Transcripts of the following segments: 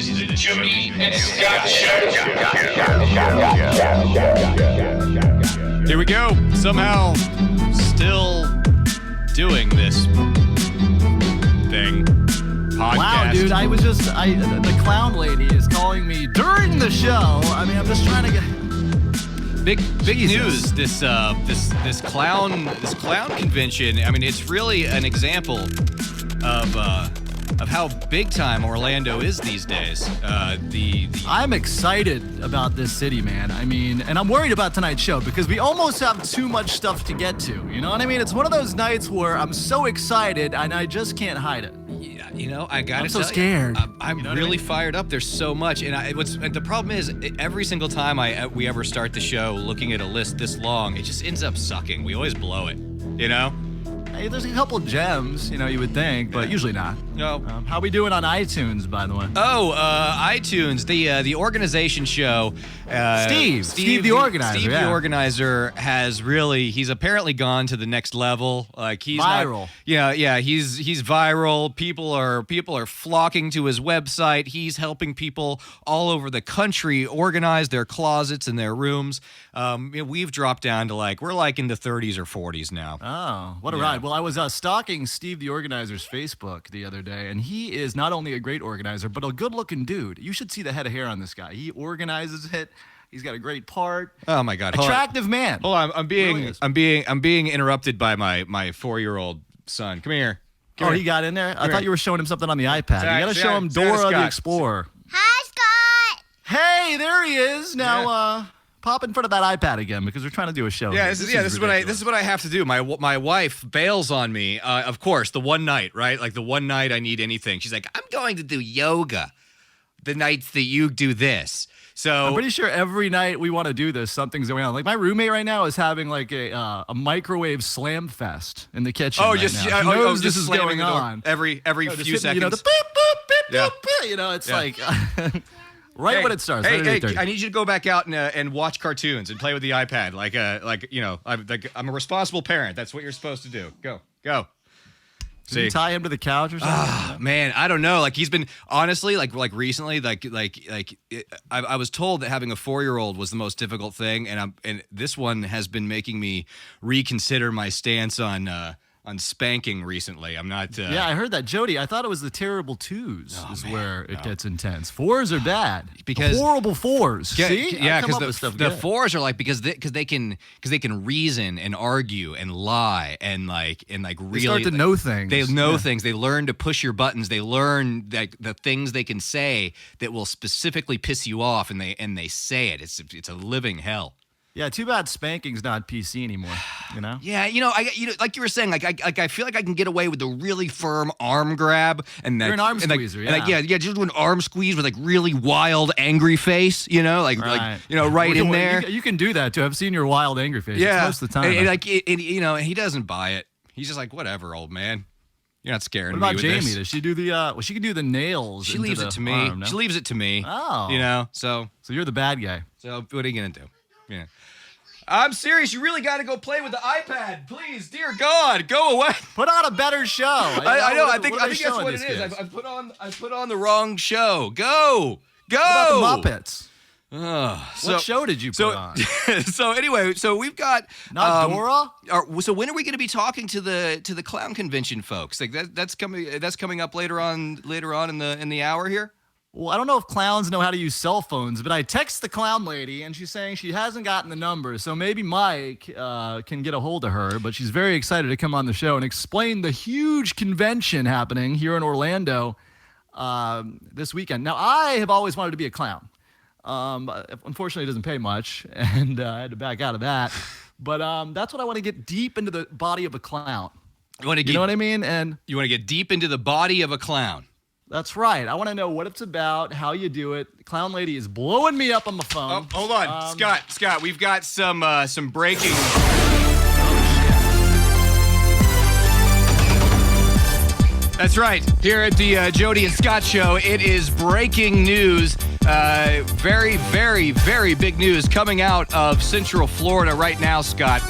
is the Jody and Scott Show. Here we go. Somehow still doing this thing. Podcast. Wow, dude, the clown lady is calling me during the show. I mean, I'm just trying to get... Big news. This clown convention. I mean, it's really an example of how big time Orlando is these days. I'm excited about this city, man. I mean, and I'm worried about tonight's show because we almost have too much stuff to get to. You know what I mean? It's one of those nights where I'm so excited and I just can't hide it. Yeah, you know, I gotta. I'm so scared. I'm really fired up. There's so much, and the problem is every single time we ever start the show looking at a list this long, it just ends up sucking. We always blow it, you know. Hey, there's a couple gems, you know, you would think, but usually not. No. How we doing on iTunes, by the way? Oh, iTunes, the organization show. Steve the organizer. Steve the organizer he's apparently gone to the next level. Like he's viral. He's viral. People are flocking to his website. He's helping people all over the country organize their closets and their rooms. We've dropped down to we're in the 30s or 40s now. Oh, what a ride. Well, I was stalking Steve the organizer's Facebook the other day, and he is not only a great organizer, but a good-looking dude. You should see the head of hair on this guy. He organizes it. He's got a great part. Oh my God! Attractive man. Hold on, I'm being interrupted by my 4-year-old son. Come here. He got in there. I thought you were showing him something on the iPad. You got to show him Dora the Explorer. Hi, Scott. Hey, there he is. Now, pop in front of that iPad again because we're trying to do a show. Yeah, this is what I have to do. My wife bails on me. Of course, the one night, right? Like the one night I need anything. She's like, I'm going to do yoga. The nights that you do this. So I'm pretty sure every night we want to do this, something's going on. Like my roommate right now is having like a microwave slam fest in the kitchen. Oh, right just now. He knows just this is going on every few seconds. You know, the beep boop beep boop beep. You know, it's like right when it starts. Hey, I need you to go back out and watch cartoons and play with the iPad. I'm a responsible parent. That's what you're supposed to do. Go. Did you tie him to the couch or something? Man, I don't know. Like he's been honestly, like recently, I was told that having a 4-year-old was the most difficult thing, and this one has been making me reconsider my stance on spanking recently. I'm not. Yeah, I heard that, Jody. I thought it was the terrible 2s where it gets intense. 4s are bad because horrible 4s. See, yeah, because the 4s are because they can reason and argue and lie and really they start to know things. They know things. They learn to push your buttons. They learn the things they can say that will specifically piss you off, and they say it. It's a living hell. Yeah, too bad spanking's not PC anymore, you know? Yeah, like you were saying, I feel like I can get away with the really firm arm grab and that. You're an arm squeezer, just do an arm squeeze with really wild, angry face, right in there. You can do that too. I've seen your wild, angry face. Yeah, most of the time. And he doesn't buy it. He's just like, whatever, old man. You're not scaring me with this. What about Jamie? Does she do she can do the nails? She leaves it to me. Arm, no? She leaves it to me. Oh, so you're the bad guy. So what are you gonna do? Yeah. I'm serious. You really got to go play with the iPad, please. Dear God, go away. Put on a better show. I know. I think that's what it is. I put on the wrong show. Go. What about the Muppets? What show did you put on? So anyway, we've got not Dora. So when are we going to be talking to the clown convention folks? Like that's coming up later on in the hour here. Well, I don't know if clowns know how to use cell phones, but I text the clown lady, and she's saying she hasn't gotten the number, so maybe Mike can get a hold of her, but she's very excited to come on the show and explain the huge convention happening here in Orlando this weekend. Now, I have always wanted to be a clown. Unfortunately, it doesn't pay much, and I had to back out of that. But that's what I want to get deep into the body of a clown. You know what I mean? And you want to get deep into the body of a clown. That's right. I want to know what it's about, how you do it. The clown lady is blowing me up on the phone. Oh, hold on, Scott. We've got some breaking. That's right. Here at the Jody and Scott Show, it is breaking news. Very, very, very big news coming out of Central Florida right now, Scott.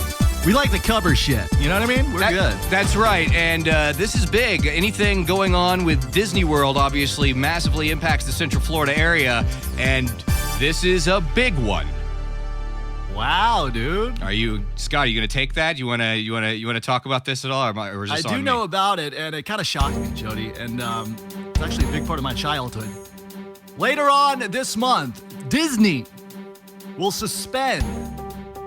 We like to cover shit. You know what I mean? We're good. That's right. And this is big. Anything going on with Disney World obviously massively impacts the Central Florida area. And this is a big one. Wow, dude. Are you, Scott? Are you going to take that? You want to talk about this at all, or is this I on do me? know about it, and it kind of shocked me, Jody. And it's actually a big part of my childhood. Later on this month, Disney will suspend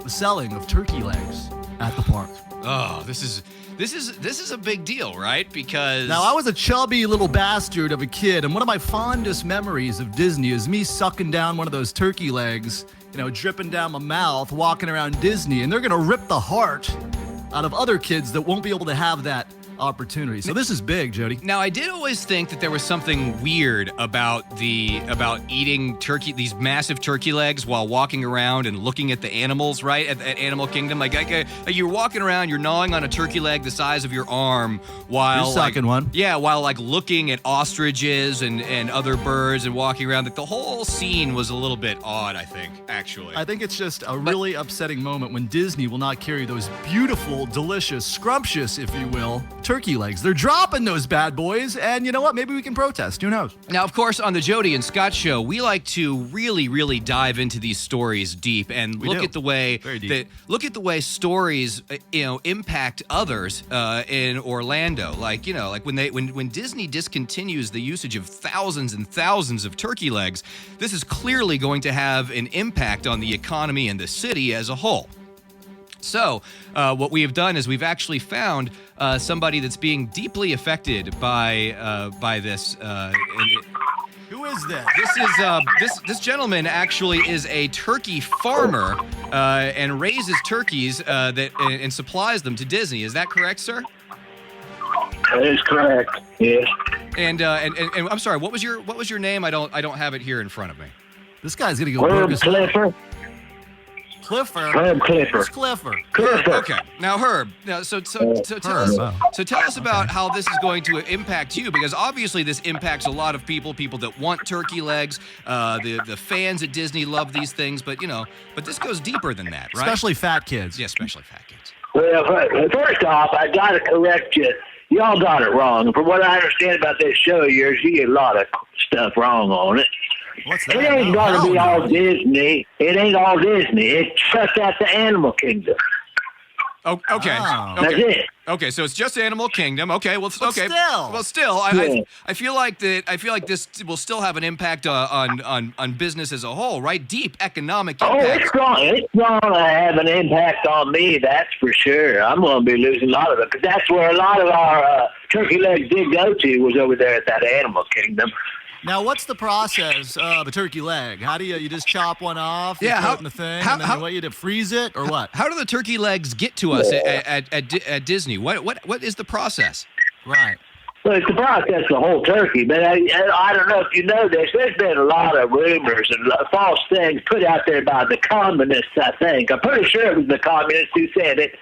the selling of turkey legs at the park. Oh, this is a big deal, right? Because Now, I was a chubby little bastard of a kid, and one of my fondest memories of Disney is me sucking down one of those turkey legs, dripping down my mouth, walking around Disney, and they're gonna rip the heart out of other kids that won't be able to have that opportunity. So this is big, Jody. Now, I did always think that there was something weird about eating these massive turkey legs while walking around and looking at the animals, right? At Animal Kingdom, like you're walking around, you're gnawing on a turkey leg the size of your arm while You're sucking one. Yeah, while looking at ostriches and other birds and walking around. Like the whole scene was a little bit odd, I think, actually. I think it's just a really upsetting moment when Disney will not carry those beautiful, delicious, scrumptious, if you will, turkey legs. They're dropping those bad boys, and you know what? Maybe we can protest. Who knows? Now, of course, on the Jody and Scott show, we like to really, really dive into these stories deep and look at the way stories, impact others in Orlando. Like when Disney discontinues the usage of thousands and thousands of turkey legs, this is clearly going to have an impact on the economy and the city as a whole. So what we have done is we've actually found somebody that's being deeply affected by this. Who is this? This gentleman actually is a turkey farmer and raises turkeys and supplies them to Disney. Is that correct, sir? That is correct. Yes. And I'm sorry. What was your name? I don't have it here in front of me. This guy's gonna go Herb bogus. Clifford. Clifford. Herb Clifford. Who's Clifford? Clifford. Okay. Now, Herb. Now, so tell us about how this is going to impact you, because obviously this impacts a lot of people that want turkey legs. The fans at Disney love these things, but this goes deeper than that, right? Especially fat kids. Yeah, especially fat kids. Well, first off, I got to correct you. Y'all got it wrong. From what I understand about this show of yours, you get a lot of stuff wrong on it. What's that? It ain't Oh, going to hell be no. all Disney. It ain't all Disney. It's just at the Animal Kingdom. Oh, okay. Oh. That's Okay. it. Okay, so it's just Animal Kingdom. Okay, well, But okay. still. Well, still, Yeah. I feel like this will still have an impact on business as a whole, right? Deep economic Oh, impact. it's going to have an impact on me, that's for sure. I'm going to be losing a lot of it, because that's where a lot of our turkey legs did go to, was over there at that Animal Kingdom. Now, what's the process of a turkey leg? How do you just chop one off? You Yeah, throw how- it in the thing, how- and then how- you want you to freeze it, or what? How do the turkey legs get to us at Disney? What is the process? Right. Well, it's the process of the whole turkey, but I don't know if you know this. There's been a lot of rumors and false things put out there by the communists, I think. I'm pretty sure it was the communists who said it.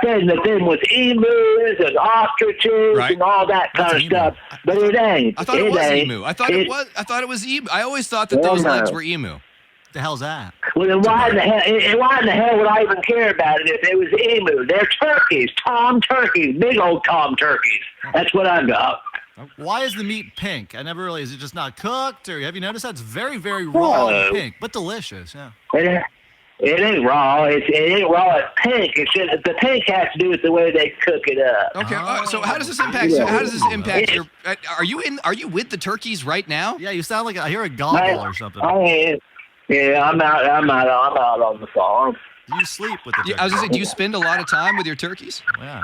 Saying that there was emus and ostriches Right. and all that kind of emu. stuff, but it ain't. I thought it was ain't. emu. I thought it was emu. I always thought that Well, those no. legs were emu. What the hell's that? Well, then why in the hell would I even care about it if it was emu? They're turkeys, tom turkeys, big old tom turkeys. That's what I got. Why is the meat pink? I never really. Is it just not cooked, or have you noticed that's very, very raw and pink, but delicious? Yeah. It ain't raw. It ain't raw. It's pink. It's just the pink has to do with the way they cook it up. Okay. So how does this impact? Yeah. How does this impact your? Are you with the turkeys right now? Yeah, you sound like I hear a gobble or something. I'm out on the farm. Do you sleep with the turkey? I was gonna say, do you spend a lot of time with your turkeys? Yeah.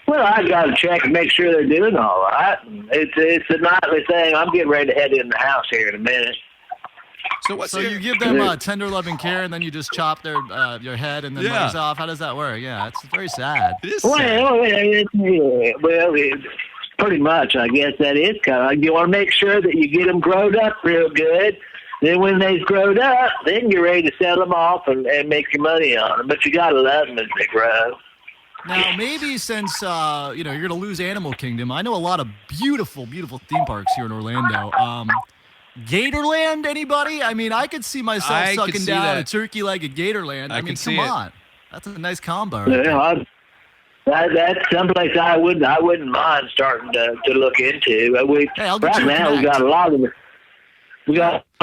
Well, I got to check and make sure they're doing all right. It's a nightly thing. I'm getting ready to head in the house here in a minute. So what's So your, you give them tender loving care, and then you just chop their your head and then Yeah. legs off. How does that work? Yeah, it's very sad. It is sad. Well, pretty much, I guess that is kind of. You want to make sure that you get them growed up real good. Then when they've growed up, then you're ready to sell them off and make your money on them. But you got to love them as they grow. Now, maybe since you're going to lose Animal Kingdom, I know a lot of beautiful, beautiful theme parks here in Orlando. Gatorland, anybody? I mean, I could see myself I could sucking see down that. a turkey leg at Gatorland. I mean, could see come it. on. That's a nice combo. Yeah, that's someplace I wouldn't mind starting to look into. Hey, I'll get Right you a now we connect. got a lot of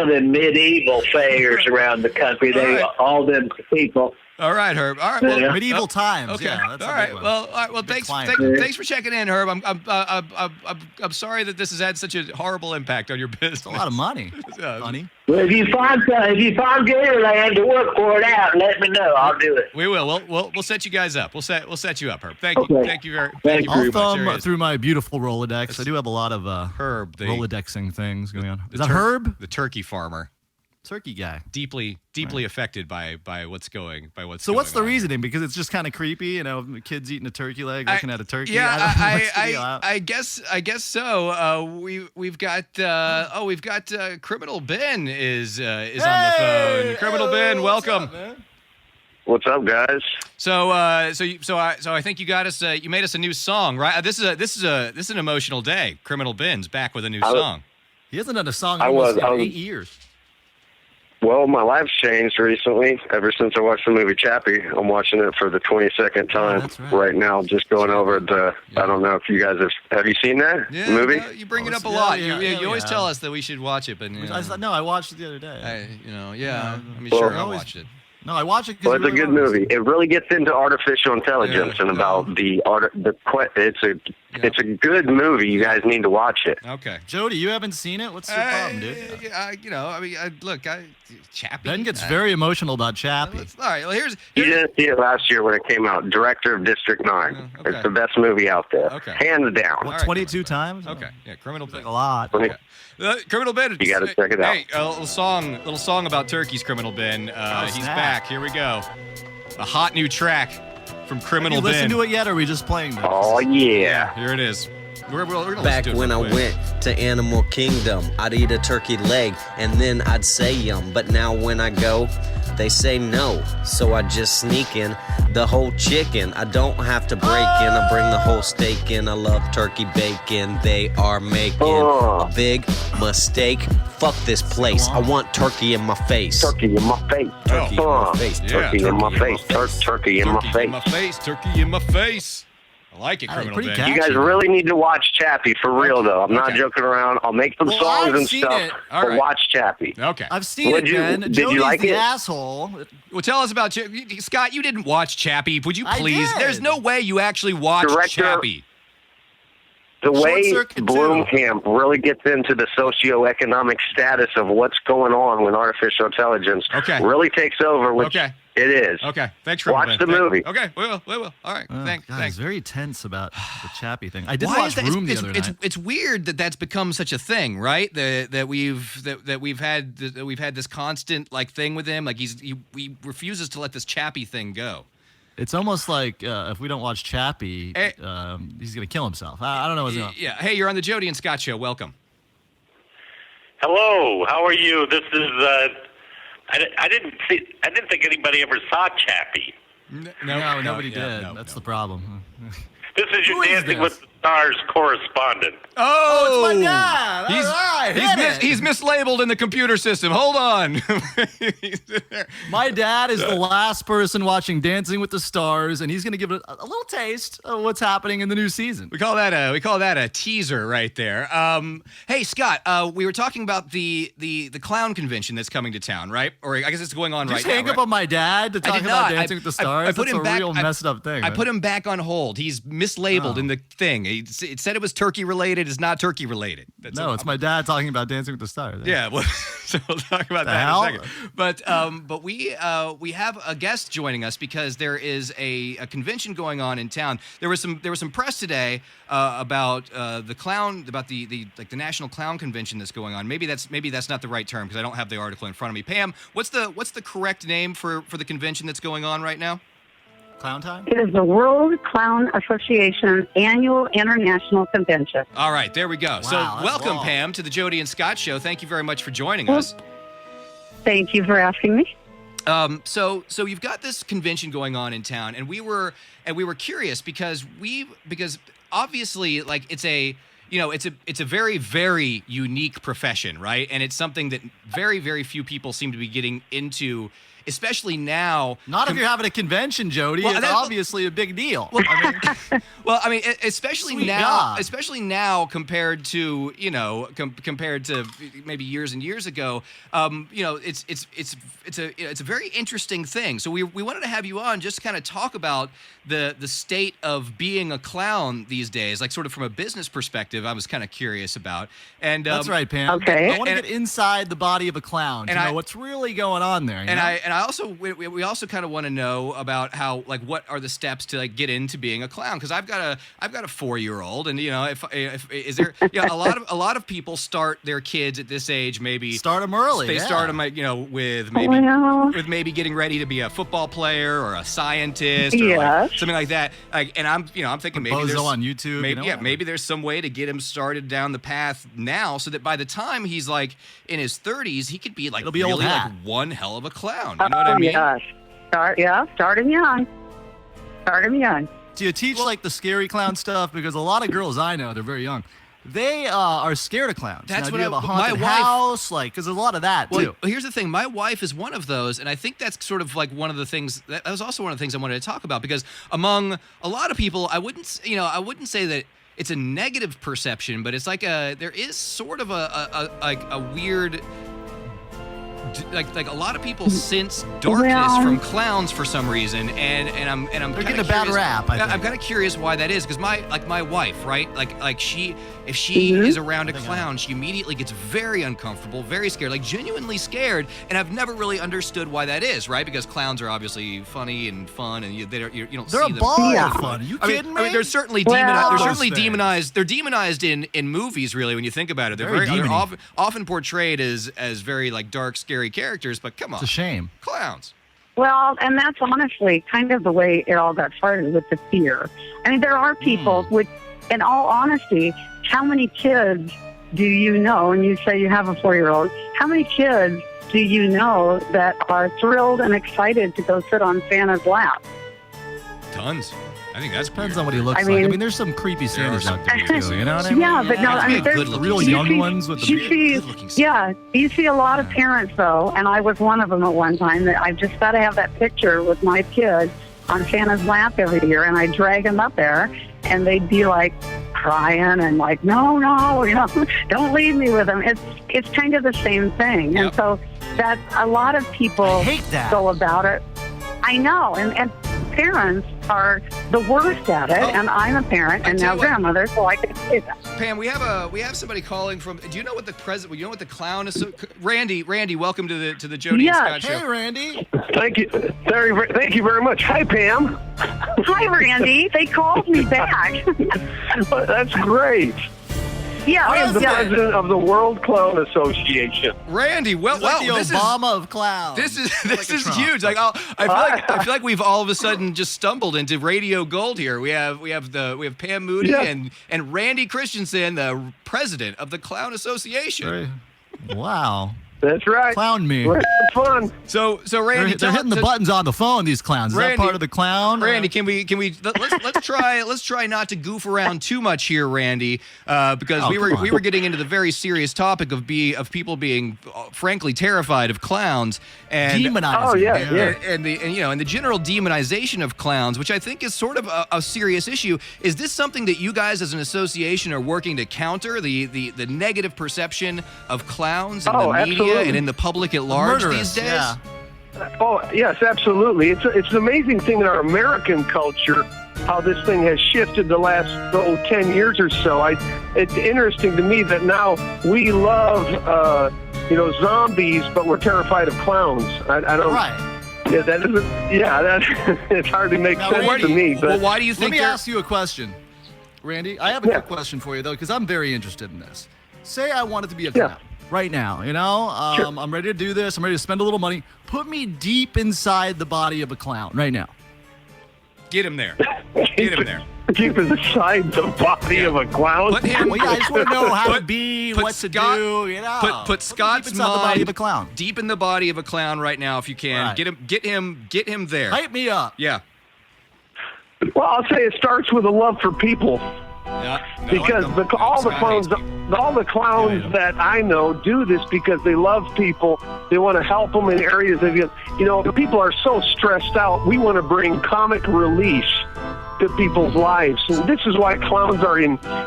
the medieval fairs around the country. All them people. All right, Herb. All right. Well, Yeah. Medieval times. Okay. Yeah, that's all a right. big one. Well, all right. Well, Big thanks. client. Thanks for checking in, Herb. I'm sorry that this has had such a horrible impact on your business. It's a lot of money. Yeah. Honey. Well, if you find gator land to work for it out, let me know. I'll do it. We will. We'll set you guys up. We'll set you up, Herb. Thank you. Okay. Thank you very Thank much. I'll thumb There he is. through my beautiful Rolodex. I do have a lot of Herb, the Rolodexing things going on. Is the that Herb? the turkey farmer, Turkey guy. deeply affected by what's going. So what's the on. reason? Because it's just kind of creepy, kids eating a turkey leg, looking at a turkey. Yeah, I don't know what's the deal. I guess so. We've got Criminal Ben is on the phone. Criminal Ben, welcome. What's up, guys? So I think you got us. You made us a new song, right? This is an emotional day. Criminal Ben's back with a new song. He hasn't done a song in I almost was- 8 years. Well, my life's changed recently. Ever since I watched the movie Chappie, I'm watching it for the 22nd time that's right. now. Just going over the. I don't know if you guys have you seen that movie? no, you bring it up a Yeah, lot. yeah, you always yeah. tell us that we should watch it, but I watched it the other day. I Well, sure I always- watched it. No, I watched it Well, because it's a good movie. It really gets into artificial intelligence Yeah, and about the art. It's a good movie. You guys need to watch it. Okay. Jody, you haven't seen it? What's your problem, dude? Chappie. Ben gets very emotional about Chappie. All right. Well, here's You didn't see it last year when it came out. Director of District 9. Okay. It's the best movie out there. Okay. Hands down. What, right, 22 times? okay. Yeah, Criminal Ben. A lot. Okay. Criminal Ben. You gotta check it out. Hey, a little song about turkeys. Criminal Ben. He's snap. back. Here we go. A hot new track from Have Criminal you listened Ben. to it yet, or are we just playing this? Oh yeah. Here it is. We're gonna Back listen to it when I real quick. went to Animal Kingdom, I'd eat a turkey leg and then I'd say yum. But now when I go, they say no. So I just sneak in the whole chicken. I don't have to break in, I bring the whole steak in. I love turkey bacon. They are making a big mistake. Fuck this place. I want turkey in my face. Turkey in my face. Turkey in my face. Yeah, Turkey in my face. Turkey in my Turkey in my face. face. Turkey in my face. I like it, Hey, Criminal pretty Ben. catchy. You guys really need to watch Chappie for real, though. I'm not Okay. joking around. I'll make some Well, songs I've and seen stuff, it. All but right. watch Chappie. Okay. I've seen Would it, you- Ben. did you Jody's like the it? asshole. Well, tell us about Scott. You didn't watch Chappie. Would you I please? did. There's no way you actually watched Director- Chappie. The way Circuit too. Bloomkamp really gets into the socioeconomic status of what's going on when artificial intelligence Okay. really takes over, which Okay. it is. Okay. Thanks, Criminal Watch Ben. the movie. Okay. We will. We will. All right. Oh, Thanks. God, Thanks. he's very tense about the Chappie thing. I did Why watch is that? Room the other night. It's weird that that's become such a thing, right? That we've had this constant thing with him. Like he refuses to let this Chappie thing go. It's almost like if we don't watch Chappie, Eh. he's going to kill himself. I don't know what's going on. Yeah. Hey, you're on the Jody and Scott show. Welcome. Hello, how are you? This is I didn't think anybody ever saw Chappie. No, nobody did. That's the problem. This is your Who is Dancing this? with the Stars correspondent. Oh, it's my dad. He's, All right, he's, hit mis- it. he's mislabeled in the computer system. Hold on. My dad is the last person watching Dancing with the Stars, and he's going to give it a little taste of what's happening in the new season. We call that a teaser right there. Hey Scott, we were talking about the clown convention that's coming to town, right? Or I guess it's going on Just right hang now. up right? on my dad to I talk did about not. Dancing with the Stars. That's a real messed up thing. I man. put him back on hold. He's mislabeled Oh. in the thing. It said it was turkey related. It's not turkey related. No, it's my dad talking about Dancing with the Stars. Yeah, well, so we'll talk about that hell? in a second. But we have a guest joining us because there is a convention going on in town. There was some press today about the National Clown Convention that's going on. Maybe that's not the right term because I don't have the article in front of me. Pam, what's the correct name for the convention that's going on right now? Clown time? It is the World Clown Association's annual international convention. All right, there we go. So that's welcome, long. Pam, to the Jody and Scott Show. Thank you very much for joining us. Thank you for asking me. So you've got this convention going on in town, and we were curious because obviously it's a very, very unique profession, right? And it's something that very, very few people seem to be getting into especially now. Not if you're having a convention, Jody. Well, it's obviously a big deal. Well, I mean, especially Sweet now, God. especially now compared to compared to maybe years and years ago. It's a very interesting thing. So we wanted to have you on just to kind of talk about the state of being a clown these days, like sort of from a business perspective. I was kind of curious about. And That's right, Pam. Okay. I want to get inside the body of a clown to know what's really going on there. I also we also kind of want to know about how, like, what are the steps to, like, get into being a clown, because I've got a 4-year-old, and if is there a lot of people start their kids at this age, maybe Start them early. they yeah. start them with maybe getting ready to be a football player or a scientist or like something like that. And I'm thinking maybe Bozo there's on YouTube. maybe there's some way to get him started down the path now, so that by the time he's like in his 30s, he could be like It'll be old really like hat. one hell of a clown. You know what I mean? Yeah. Start him young. Do you teach like the scary clown stuff? Because a lot of girls I know, they're very young. They are scared of clowns. That's now, what do you have a my haunted wife- house, because there's a lot of that too. Well, here's the thing. My wife is one of those, and I think that's sort of like one of the things. That was also one of the things I wanted to talk about, because among a lot of people, I wouldn't say that it's a negative perception, but it's like there is sort of a weird. Like a lot of people sense darkness from clowns for some reason, and I'm They're kinda getting a bad curious- rap, I think. I'm kind of curious why that is, because my wife, right? Like she, if she is around a clown, she immediately gets very uncomfortable, very scared, like genuinely scared, and I've never really understood why that is, right? Because clowns are obviously funny and fun, and you don't They're see a them. ball of fun. Are you kidding me? I mean, they're certainly demonized. They're demonized in movies, really, when you think about it. They're often portrayed as very like dark, scary characters. But come on, It's a shame. Clowns. Well, and that's honestly kind of the way it all got started, with the fear. I mean, there are people with, in all honesty, how many kids do you know, and you say you have a 4-year-old, how many kids do you know that are thrilled and excited to go sit on Santa's lap? Tons. I think that Depends on what he looks like. I mean, there's some creepy Santas out there too. You know what I mean? Yeah, but no, I mean, there's real young ones with the good-looking Santa. Yeah, you see a lot of parents, though, and I was one of them at one time, that I've just got to have that picture with my kid on Santa's lap every year, and I drag them up there, and they'd be like crying and like, no, don't leave me with them. It's kind of the same thing, and so that a lot of people go about it. I know, and parents are the worst at it, and I'm a parent and now grandmother, so I can say that. Pam, we have somebody calling from. Do you know what the clown is? Randy, welcome to the Jody and Scott show. Hey, Randy. Thank you. Thank you very much. Hi, Pam. Hi, Randy. They called me back. That's great. Yeah, I am the president of the World Clown Association. Randy, Like the Obama of clowns. This is Trump. huge. Like I feel like we've all of a sudden just stumbled into radio gold here. We have Pam Moody and Randy Christensen, the president of the Clown Association. Wow. That's right. Clown me. We're having fun. So Randy, They're hitting the buttons on the phone. These clowns. Is Randy, that part of the clown? Randy, let's try not to goof around too much here, Randy, because we were getting into the very serious topic of people being frankly terrified of clowns and demonizing. And the general demonization of clowns, which I think is sort of a serious issue. Is this something that you guys as an association are working to counter, the negative perception of clowns in the media? Absolutely. And in the public at large these days? Yeah. Oh, yes, absolutely. It's an amazing thing in our American culture how this thing has shifted the last 10 years or so. It's interesting to me that now we love zombies, but we're terrified of clowns. I don't. Right. Yeah, that isn't. Yeah, it hardly makes sense to me. But well, why do you think? Let me ask you a question, Randy. I have a good question for you though, because I'm very interested in this. Say I wanted to be a clown. Right now, Sure. I'm ready to do this. I'm ready to spend a little money. Put me deep inside the body of a clown right now. Get him there. Get him there. Keep inside the body of a clown. Put him. Well, yeah, I just want to know how to be, what to do. Put Scott's deep inside the body of a clown. Deep in the body of a clown right now, if you can. Right. Get him there. Hype me up. Yeah. Well, I'll say it starts with a love for people. Yeah. Because all the clowns that I know do this because they love people. They want to help them in areas of, the people are so stressed out. We want to bring comic relief to people's lives. And this is why clowns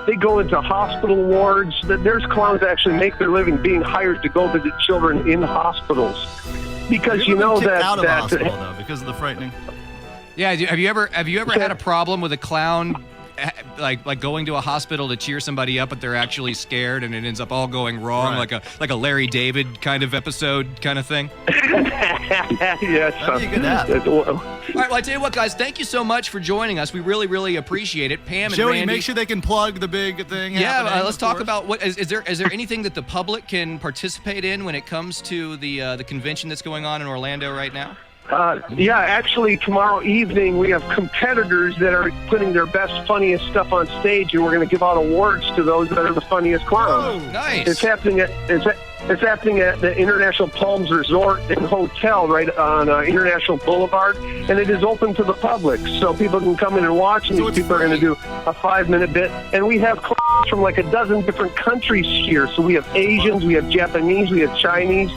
they go into hospital wards. There's clowns that actually make their living being hired to go visit children in hospitals. Because out of the hospital, though, because of the frightening. Yeah. Have you ever had a problem with a clown, like going to a hospital to cheer somebody up, but they're actually scared, and it ends up all going wrong, Right. like a Larry David kind of episode kind of thing? Yes. That'd be a good app. All right. Well, I tell you what, guys. Thank you so much for joining us. We really, really appreciate it. Pam and Joey, Randy. make sure they can plug the big thing. Yeah, happening, let's of talk course. about what is there anything that the public can participate in when it comes to the convention that's going on in Orlando right now? Actually, tomorrow evening we have competitors that are putting their best, funniest stuff on stage, and we're going to give out awards to those that are the funniest clowns. Oh, nice. It's happening at the International Palms Resort and Hotel right on International Boulevard, and it is open to the public, so people can come in and watch. And So these it's people are going to free. do a 5-minute bit, and we have clowns from like a dozen different countries here. So we have Asians, we have Japanese, we have Chinese.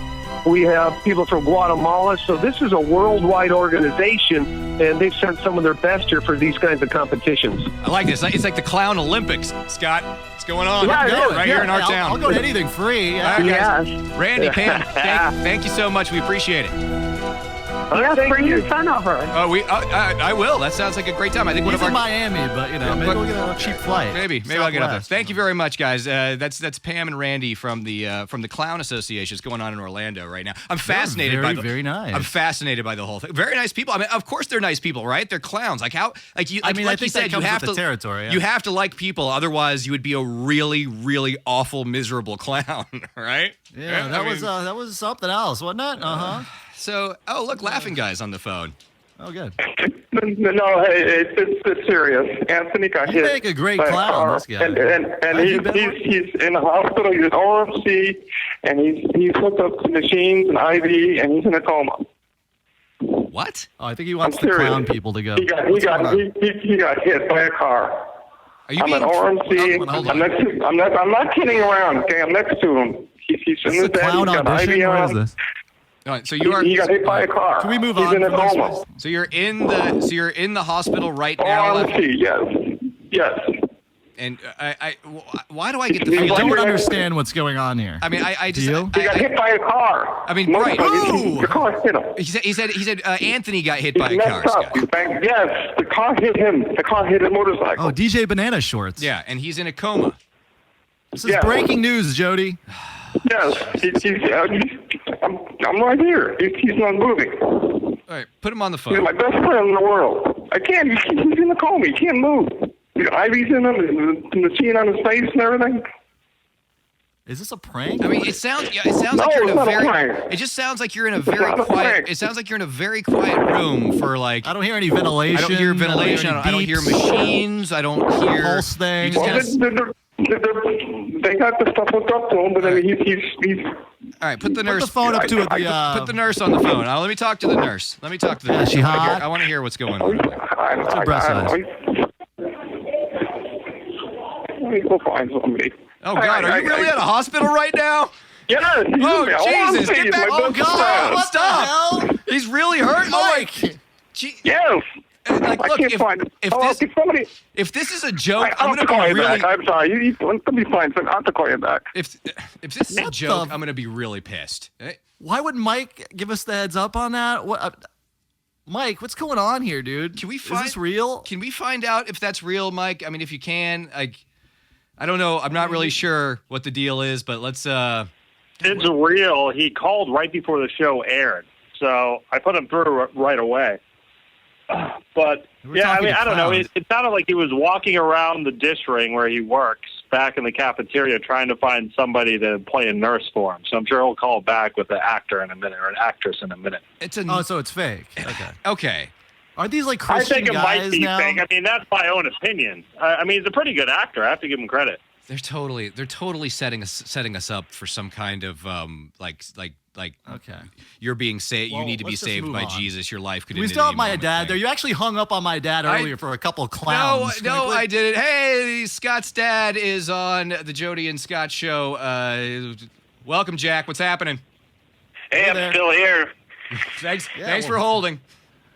We have people from Guatemala. So this is a worldwide organization, and they've sent some of their best here for these kinds of competitions. I like this. It's like the Clown Olympics, Scott. What's going on? Yeah, it is. Right here in our I'll town. go to anything free. All right, guys. Yes. Randy, Pam, thank you so much. We appreciate it. Yes, thank bring you. your son over. I will. That sounds like a great time. I think one He's of our in Miami, but maybe we'll get a cheap flight. Maybe I'll get up there. Southwest. Thank you very much, guys. That's Pam and Randy from the Clown Association. It's going on in Orlando right now. I'm fascinated by very nice. I'm fascinated by the whole thing. Very nice people. I mean, of course they're nice people, right? They're clowns. Like how? Like you. Like, I like think you said, that comes you have with to the territory. Yeah. You have to like people, otherwise you would be a really, really awful, miserable clown, right? Yeah, that was something else, wasn't it? So, look, laughing guys on the phone. Oh, good. No, it's serious. Anthony got You hit. make a great by clown, car. this guy. And Have you been he's in the hospital. He's in ORMC, and he's hooked up to machines and IV, and he's in a coma. What? Oh, I think he wants I'm the serious. clown people to go. He got hit by a car. Are you I'm at being- ORMC. Hold I'm on. next to. I'm not kidding around. Okay, I'm next to him. He's in Is this his a bed. clown He's got audition? IV What is on. this? All right, so you are. He got hit by a car. Can we move He's on in a from this, coma. please? So you're in the hospital right now. ORMC, yes. And why do I get the I feeling? don't understand what's going on here. I mean, I Do just. you? He got hit by a car. I mean, right. The car hit him. He said Anthony got hit by a He's car. messed up. Scott. Yes, the car hit him. The car hit a motorcycle. Oh, DJ Banana Shorts. Yeah, and he's in a coma. This is Yeah. breaking news, Jody. Yes, I'm right here. He's not moving. All right, put him on the He's phone. my best friend in the world. I can't. He's in a coma. He can't move. He's got IVs in him, the machine on his face and everything. Is this a prank? I mean, it sounds like you're it's in a not a very. prank. It just sounds like you're in a very not a quiet. prank. It sounds like you're in a very quiet room for like. I don't hear any ventilation. I don't hear ventilation. I don't hear any beeps, machines. I don't hear pulse things. You Well, just kinda- they got the stuff hooked up to him, but I mean, he's all right, put the Put nurse. the phone up to it. Put the nurse on the phone. Let me talk to the nurse. Let me talk to the Yeah, nurse. she hot? I want to hear what's going on. What's her breast size? Let me go find somebody. Oh God, are you really at a hospital right now? Yes. Oh Jesus! Get back! Oh God! What Stop! the hell? He's really hurt, Mike! Gee, Yes. like, I look, can't find it. if somebody. if this is a joke, I'll I'm have to gonna call be you really. back. I'm sorry. Let me find something. I'll have to call you back. If this is a What joke, the- I'm gonna be really pissed. Why would Mike give us the heads up on that? What, Mike, what's going on here, dude? Can we Is find? this real? Can we find out if that's real, Mike? I mean, if you can, like, I don't know. I'm not really sure what the deal is, but let's. It's real. He called right before the show aired, so I put him through right away. But We're yeah, I talking mean, to I don't know. clowns. It sounded like he was walking around the dish ring where he works, back in the cafeteria, trying to find somebody to play a nurse for him. So I'm sure he'll call back with an actor in a minute or an actress in a minute. It's a. Oh, so it's fake. Okay. Okay. Are these like I Christian think it guys might be now? fake. I mean, that's my own opinion. I mean, he's a pretty good actor. I have to give him credit. They're totally setting us up for some kind of like Okay. you're being saved. Well, You need to be let's just saved move by on. Jesus. Your life could. We end still at have any my moment dad thing. there. You actually hung up on my dad earlier for a couple of clowns. No, I didn't. Hey, Scott's dad is on the Jody and Scott show. Welcome, Jack. What's happening? Hey, I'm still here. Thanks for holding.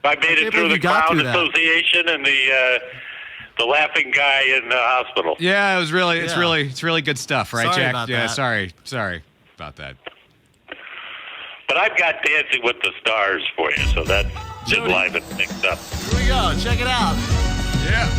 I made it through the Clown Association and the laughing guy in the hospital. Yeah, it's really good stuff, right, Sorry Jack? about Yeah, that. sorry about that. But I've got Dancing with the Stars for you, so that should liven things up. Here we go. Check it out. Yeah.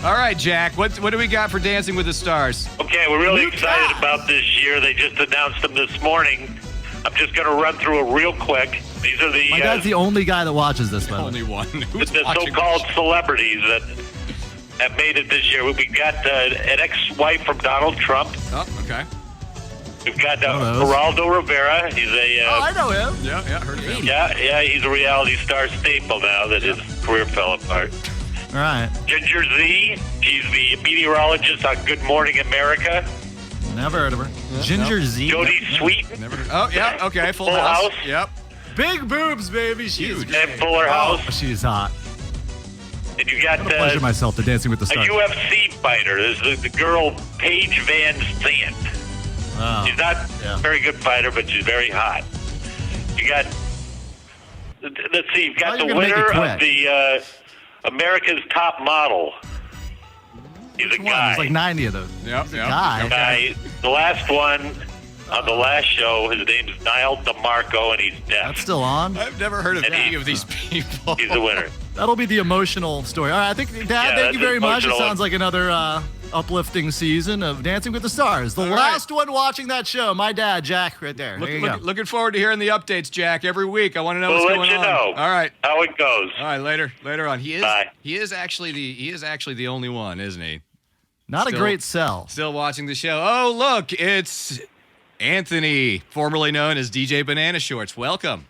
All right, Jack. What do we got for Dancing with the Stars? Okay, we're really excited about this year. They just announced them this morning. I'm just going to run through it real quick. These are the My dad's the only guy that watches this, by the way. Only one. the so-called celebrities that have made it this year. We got an ex-wife from Donald Trump. Oh, okay. We've got Geraldo Rivera. He's a I know him. Yeah, heard of him. yeah. He's a reality star staple now that his career fell apart. All right. Ginger Z. She's the meteorologist on Good Morning America. Never heard of her. Ginger Z. Jodie Sweet. Never. Oh, yeah. Okay. Full Full House. Yep. Big boobs, baby. She's And Fuller House. Oh, she's hot. And you got I'm gonna pleasure myself to Dancing with the a Stars. UFC fighter. This is the girl Paige Van Zandt. Wow. She's not a very good fighter, but she's very hot. You got, let's see, you've got the winner of the America's Top Model. He's a guy. There's like 90 of those. Yep. Guy. The last one on the last show, his name's Niall DeMarco, and he's deaf. That's still on? I've never heard of any of these people. He's the winner. That'll be the emotional story. All right, I think, Dad, thank you very much. It sounds like another uplifting season of Dancing with the Stars. The last one watching that show, my dad, Jack, right there. There you go. Looking forward to hearing the updates, Jack, every week. I want to know We'll what's let going you on. know All right. how it goes. All right, later on. He Bye. is actually the only one, isn't he? Not a great sell. Still watching the show. Oh, look, it's Anthony, formerly known as DJ Banana Shorts. Welcome.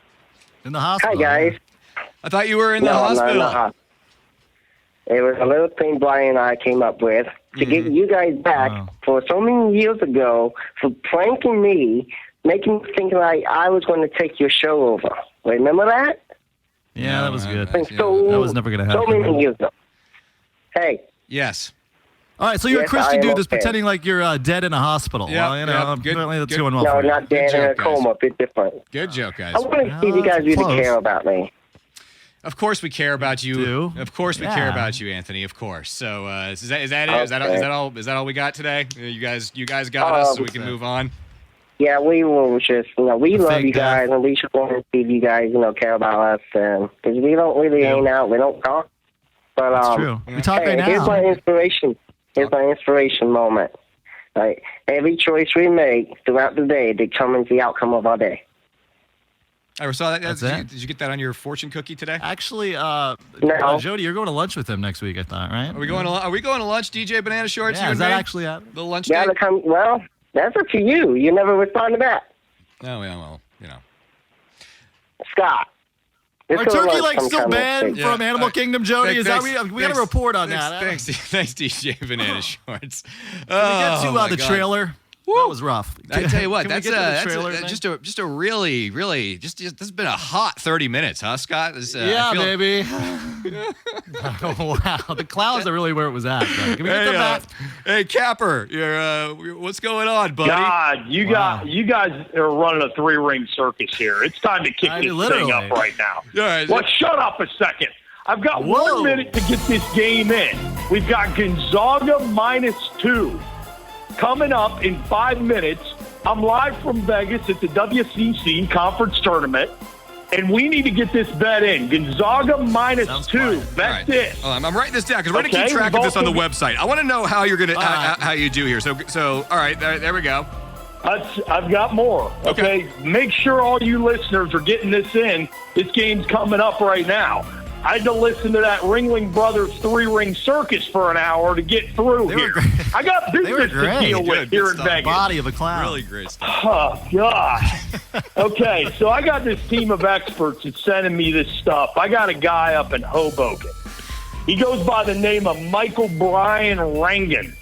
In the hospital. Hi, guys. I thought you were in the No, hospital. no. It was a little thing Brian and I came up with to get you guys back for so many years ago for pranking me, making me think like I was going to take your show over. Remember that? Yeah, that was good. So, that was never going to happen. So many years ago. Hey. Yes. All right, so you're Yes, a Christian I am dude that's okay. pretending like you're dead in a hospital. Yep, Well, you know, yep. Good- apparently that's good- going well No, for you. not dead in a joke, guys. coma. A bit different. Good joke, guys. I want to see if you guys really close. care about me. Of course we care about you. Do? Of course we care Yeah. about you, Anthony. Of course. So is that it? Is that all we got today? You guys got us, so we can move on. Yeah, we will just, we The love fake you guys, and we just want to see if you guys, care about us, because we don't really hang out, we don't talk. But That's true. We talk right now. Here's my inspiration. Here's my inspiration moment. Like every choice we make throughout the day determines the outcome of our day. I saw that. That's Did it. you get that on your fortune cookie today? Actually, No. Jody, you're going to lunch with him next week, I thought, right? Are we going to lunch, DJ Banana Shorts? Yeah, you is and that me? actually happening? The lunch You date? gotta come. Well, that's up to you. You never respond to that, Oh, yeah, well, Scott. Are turkey legs still banned Yeah. from Animal Kingdom, Jody? Is that we got to report on that? Thanks, DJ Banana Shorts. Can we get to the trailer? That was rough. I tell you what, Can we that's get to the trailer thing? just a really this has been a hot 30 minutes, huh, Scott? Yeah, baby. Oh, wow, the clowns are really where it was at. Though. Can we get them back? Hey, Capper, what's going on, buddy? God, you guys are running a 3-ring circus here. It's time to kick this thing up right now. All right, Well, shut up a second. I've got 1 minute to get this game in. We've got Gonzaga -2 coming up in 5 minutes. I'm live from Vegas at the WCC conference tournament, and we need to get this bet in. Gonzaga -2. Bet this. I'm writing this down because we're going to keep track of this on the website. I want to know how you're going to how you do here. So all right, there we go. I've got more. Okay, make sure all you listeners are getting this in. This game's coming up right now. I had to listen to that Ringling Brothers 3-ring circus for an hour to get through here. I got business to deal with here in Vegas. Body of a clown. Really great stuff. Oh, God. Okay, so I got this team of experts that's sending me this stuff. I got a guy up in Hoboken. He goes by the name of Michael Brian Rangan.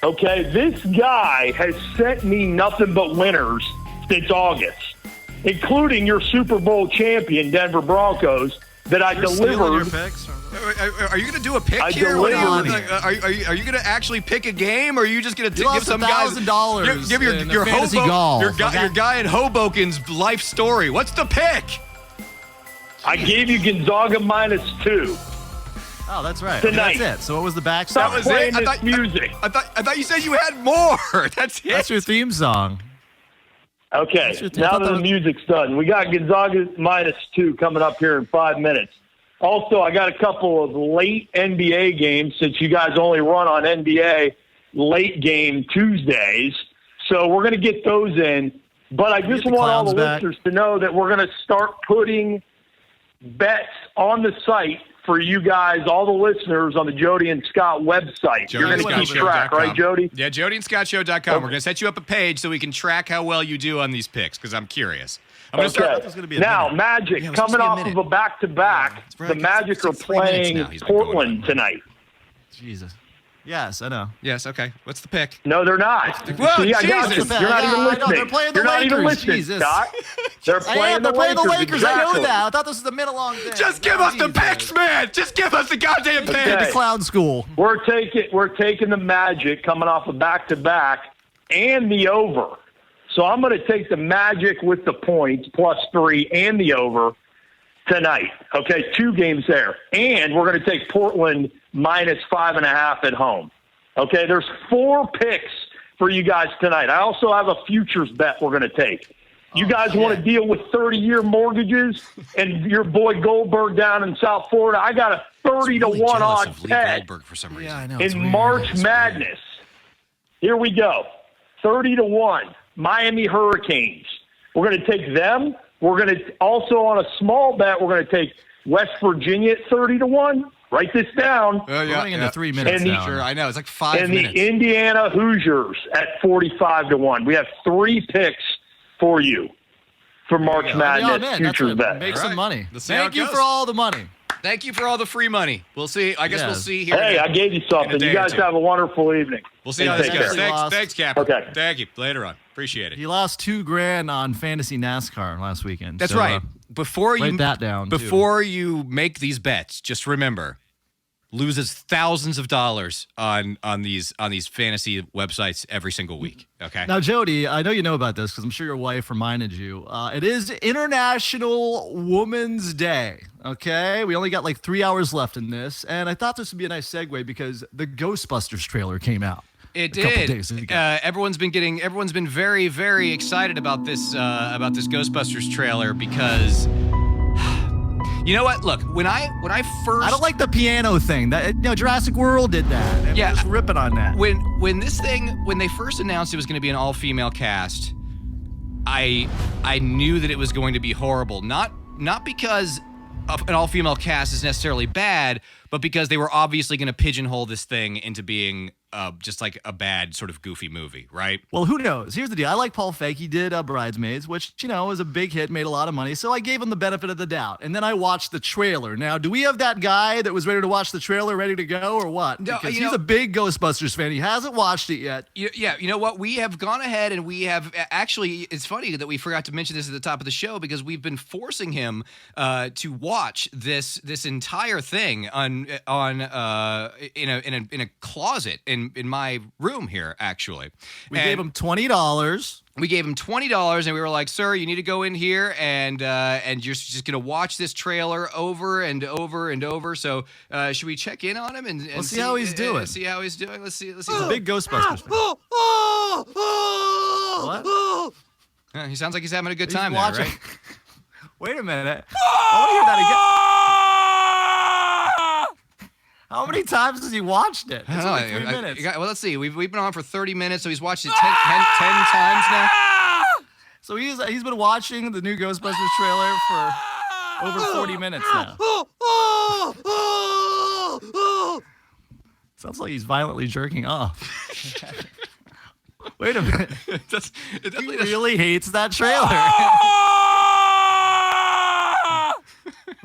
Okay, this guy has sent me nothing but winners since August. including your Super Bowl champion, Denver Broncos, that I delivered. Are you going to do a pick I here? delivered. Are you going to actually pick a game, or are you just going to You give lost some guys $1,000 give your in your fantasy hobo golf. your guy in Hoboken's life story? What's the pick? I gave you Gonzaga -2. Oh, that's right. Tonight. That's it. So what was the backstory? Stop playing I this thought- music. I thought you said you had more. That's it. That's your theme song. Okay, your- I now thought that that the was- music's done, we got Gonzaga -2 coming up here in 5 minutes. Also, I got a couple of late NBA games since you guys only run on NBA late game Tuesdays. So we're going to get those in. But I just the want all the clowns back. listeners to know that we're going to start putting bets on the site for you guys, all the listeners on the Jody and Scott website. You're going to keep track, right, Jody? Yeah, JodyandScottShow.com. We're going to set you up a page so we can track how well you do on these picks, because I'm curious. I'm going to start. Okay. Now, Magic, Yeah, it was coming supposed to off be a of minute. a back-to-back, Right, the it's Magic are like 3 minutes playing now he's been going Portland on. tonight. Jesus. Yes, I know. Yes, okay. What's the pick? No, they're not. Whoa, See, I got you. Jesus. You're not even Yeah, I know. listening. They're playing the You're not even Lakers. listening, Jesus. Scott. They're playing They're playing the Lakers. Exactly. I know that. I thought this was a minute-long thing. Just give us the picks, man. Just give us the goddamn picks. The clown school. We're taking the Magic coming off a back-to-back and the over. So I'm going to take the Magic with the points +3 and the over tonight. Okay, 2 games there. And we're going to take Portland -5.5 at home. Okay, there's 4 picks for you guys tonight. I also have a futures bet we're going to take. You guys want to deal with 30-year mortgages and your boy Goldberg down in South Florida? I got a 30-1 odd bet for some reason. Yeah, I know. it's in weird. March Madness. Here we go. 30-1. Miami Hurricanes. We're going to take them. We're going to also on a small bet, we're going to take West Virginia at 30-1. Write this down. We're running into 3 minutes And the- now. Sure, I know. It's like 5 And minutes. the Indiana Hoosiers at 45-1. We have 3 picks for you for March Yeah, Madness man, that's futures it. bet. Make All some right. money. Let's see how Thank it you goes. for all the money. Thank you for all the free money. We'll see. I guess we'll Yes. see here. Hey, I gave you something. in a day You or guys two. have a wonderful evening. We'll see And how this take goes. care. Lost. Thanks, Capper. Okay. Thank you. Later on. Appreciate it. He lost $2,000 on fantasy NASCAR last weekend. That's so, right. Before you write that down, too. Before you make these bets, just remember, loses thousands of dollars on these fantasy websites every single week. Okay. Now, Jody, I know you know about this because I'm sure your wife reminded you. It is International Women's Day. Okay, we only got like 3 hours left in this, and I thought this would be a nice segue because the Ghostbusters trailer came out. It a couple did. days ago. Everyone's been very, very excited about this Ghostbusters trailer because you know what? Look, when I first I don't like the piano thing. That Jurassic World did that. And Yeah, we're just ripping on that. when they first announced it was going to be an all-female cast, I knew that it was going to be horrible. Not because an all-female cast is necessarily bad, but because they were obviously going to pigeonhole this thing into being just like a bad sort of goofy movie, right? Well, who knows? Here's the deal. I like Paul Feig. He did Bridesmaids, which, was a big hit, made a lot of money. So I gave him the benefit of the doubt. And then I watched the trailer. Now, do we have that guy that was ready to watch the trailer, ready to go, or what? No, Because he's a big Ghostbusters fan. He hasn't watched it yet. Yeah, you know what? We have gone ahead and we have actually. It's funny that we forgot to mention this at the top of the show because we've been forcing him to watch this entire thing in a closet in my room here. Actually, We gave him $20. We gave him $20, and we were like, "Sir, you need to go in here and you're just gonna watch this trailer over and over and over." So, should we check in on him and Let's see how he's doing. See how he's doing. Let's see. He's a big Ghostbusters fan. What? He sounds like he's having a good He's time there, watching- right? Wait a minute. I want to hear that again. How many times has he watched it? It's I don't only know. 3 minutes. Well, let's see. We've been on for 30 minutes, so he's watched it 10 times now. So he's been watching the new Ghostbusters trailer for over 40 minutes now. Sounds like he's violently jerking off. Wait a minute. He really hates that trailer.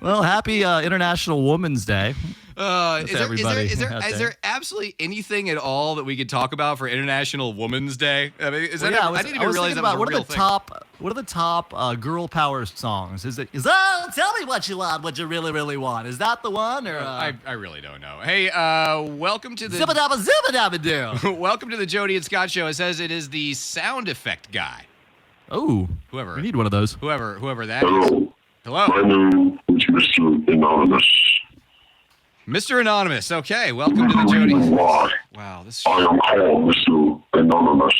Well, happy International Women's Day. Is there out there. absolutely anything at all that we could talk about for International Women's Day? I mean, is Well, that yeah, I didn't even was realize thinking that was about a what real are the thing. top What are the top girl power songs? Is that Tell Me What You Want, What You Really, Really Want? Is that the one? Or I really don't know. Hey, welcome to the Zibba-dabba-zibba-dabba-doo. welcome to the Jody and Scott show. It says it is the sound effect guy. Oh, whoever. We need one of those. Whoever that is. Hello. My name is Mr. Anonymous. Mr. Anonymous. Okay, welcome to the Jody. Why? Wow, this. I am called Mr. Anonymous.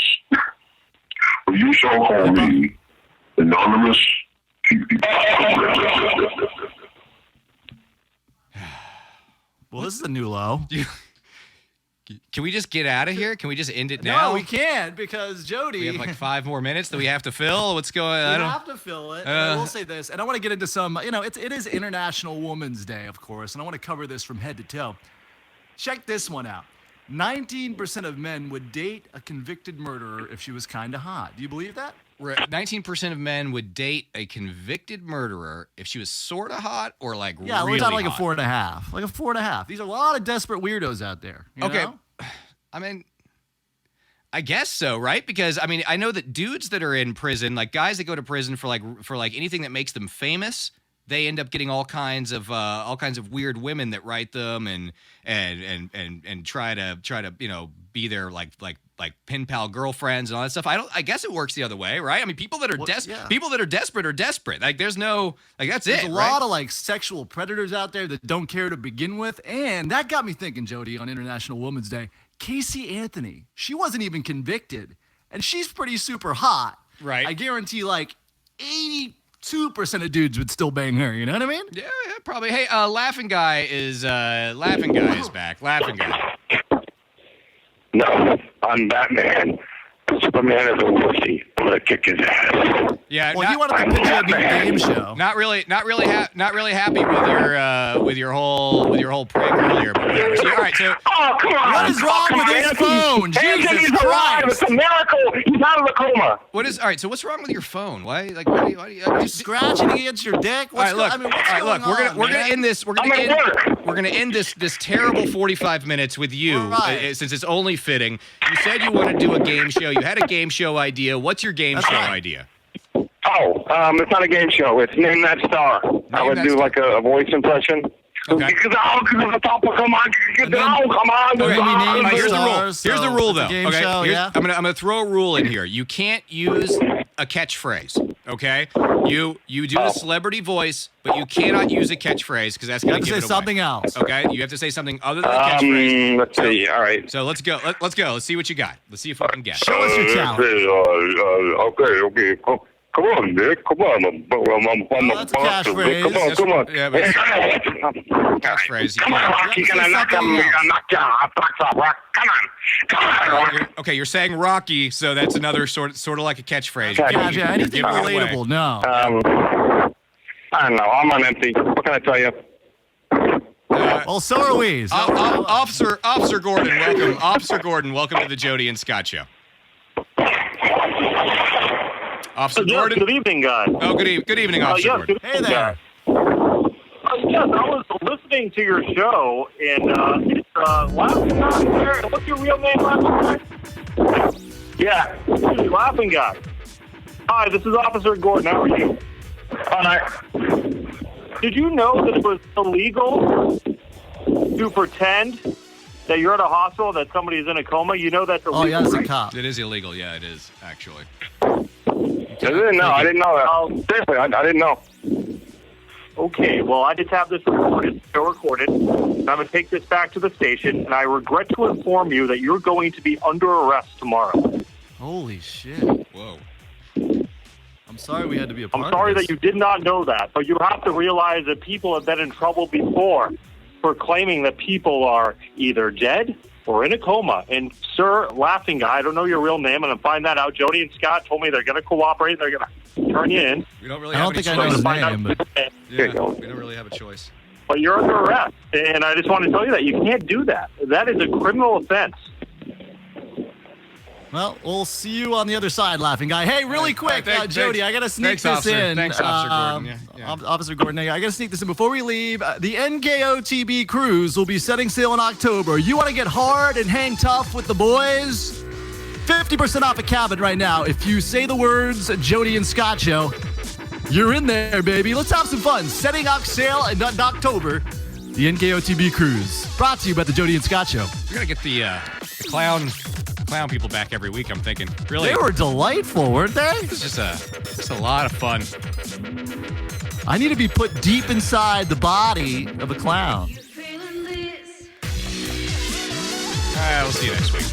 But you shall call me Anonymous. Well, this is a new low. Can we just get out of here? Can we just end it now? No, we can't because Jody. We have like 5 more minutes that we have to fill. What's going on? We have to fill it. And I will say this, and I want to get into some, it is International Women's Day, of course, and I want to cover this from head to toe. Check this one out. 19% of men would date a convicted murderer if she was kind of hot. Do you believe that? 19% of men would date a convicted murderer if she was sort of hot or like yeah, really we're talking like hot. a 4.5. Like a 4.5. These are a lot of desperate weirdos out there. You know? I mean, I guess so, right? Because I mean, I know that dudes that are in prison, like guys that go to prison for like anything that makes them famous, they end up getting all kinds of weird women that write them and try to be their like pen pal girlfriends and all that stuff. I guess it works the other way, right? I mean, people that are desperate are desperate. Like there's no that's There's it. a lot of like sexual predators out there that don't care to begin with, and that got me thinking, Jody, on International Women's Day. Casey Anthony, she wasn't even convicted, and she's pretty super hot. Right. I guarantee like 82% of dudes would still bang her. You know what I mean? Yeah, probably. Hey, Laughing Guy is back. Laughing Guy. No, I'm Batman. Superman is a wussy. I'm gonna kick his ass. Yeah. Well, you wanted to pitch a new game show. Not really happy with your whole prank earlier. But whatever. So, all right. So. Oh, come on. What is wrong with his phone? Anthony's Jesus alive. Christ. It's a miracle. He's out of the coma. All right. So what's wrong with your phone? Why do you Scratching against your dick? All right, look. We're gonna end this. We're gonna end this terrible 45 minutes with you, since it's only fitting. You said you want to do a game show. You had a game show idea. What's your game show idea? Oh, it's not a game show. It's Name That Star. I would do like a voice impression. Okay. Come on. Here's the rule, though. Okay. Yeah. I'm gonna throw a rule in here. You can't use a catchphrase. Okay. You do a celebrity voice, but you cannot use a catchphrase because that's gonna give it away. You have to say something else. Okay. You have to say something other than a catchphrase. Let's see. All right. So let's go. Let's go. Let's see what you got. Let's see if we can guess. Show us your talent. Okay. Come on, Nick. Come on. I'm that's a catchphrase. Come on. Yeah, but catchphrase. Come on, Rocky. You're gonna knock you out. Come on. Okay, you're saying Rocky, so that's another sort of like a catchphrase. Gotcha. Anything relatable? No. I don't know. I'm on empty. What can I tell you? Well, so are we. Officer Gordon, welcome. Officer Gordon, welcome to the Jody and Scott show. Officer Gordon. Good evening, guys. Oh, good evening, Officer Gordon. Hey there. Yes, I was listening to your show, and it's Laughing Guy here. What's your real name, Laughing Guy? Yeah, Laughing Guy. Hi, this is Officer Gordon. How are you? Hi. Did you know that it was illegal to pretend that you're at a hospital, that somebody is in a coma? You know that's illegal. Oh, yeah, it's a right? cop. It is illegal. Yeah, it is, actually. I didn't know that. Seriously, I didn't know. Okay, well, I just have this recorded. And I'm going to take this back to the station, and I regret to inform you that you're going to be under arrest tomorrow. Holy shit. Whoa. I'm sorry we had to be a part I'm sorry of this. that you did not know that, but you have to realize that people have been in trouble before for claiming that people are either dead or in a coma. And, sir, Laughing Guy, I don't know your real name, and I'll find that out. Jody and Scott told me they're going to cooperate. They're going to turn you in. We don't really I have don't any think I know choice. his name, but Yeah, we don't really have a choice. But you're under arrest, and I just want to tell you that you can't do that. That is a criminal offense. well, we'll see you on the other side, Laughing Guy. Hey, really quick, Jody, I got to sneak Thanks, this officer. in. Thanks, Officer Gordon. Yeah. Officer Gordon, I got to sneak this in before we leave. The NKOTB cruise will be setting sail in October. You want to get hard and hang tough with the boys? 50% off a cabin right now. If you say the words Jody and Scott Show, you're in there, baby. Let's have some fun. Setting out sail in October. The NKOTB Cruise. Brought to you by the Jody and Scott Show. We're going to get the clown people back every week, I'm thinking. Really? They were delightful, weren't they? It's just a lot of fun. I need to be put deep inside the body of a clown. All right, we'll see you next week.